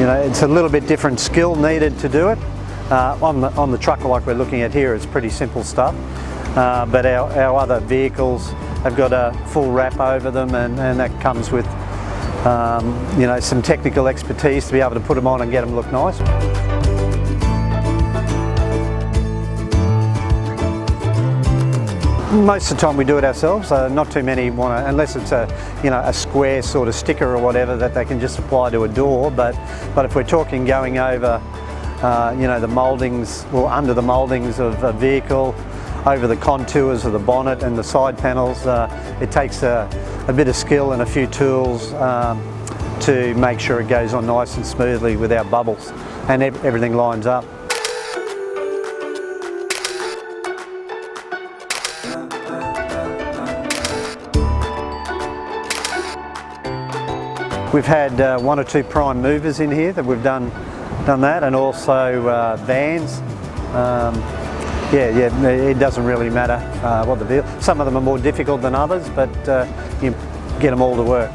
You know, it's a little bit different skill needed to do it. On the truck like we're looking at here, it's pretty simple stuff. But our other vehicles have got a full wrap over them, and that comes with you know, some technical expertise to be able to put them on and get them look nice. Most of the time we do it ourselves. Not too many want to, unless it's a, you know, a square sort of sticker or whatever that they can just apply to a door. But if we're talking going over, you know, the mouldings or under the mouldings of a vehicle, over the contours of the bonnet and the side panels, it takes a bit of skill and a few tools to make sure it goes on nice and smoothly without bubbles and everything lines up. We've had 1 or 2 prime movers in here that we've done that, and also vans. Yeah, it doesn't really matter what the vehicle. Some of them are more difficult than others, but you get them all to work.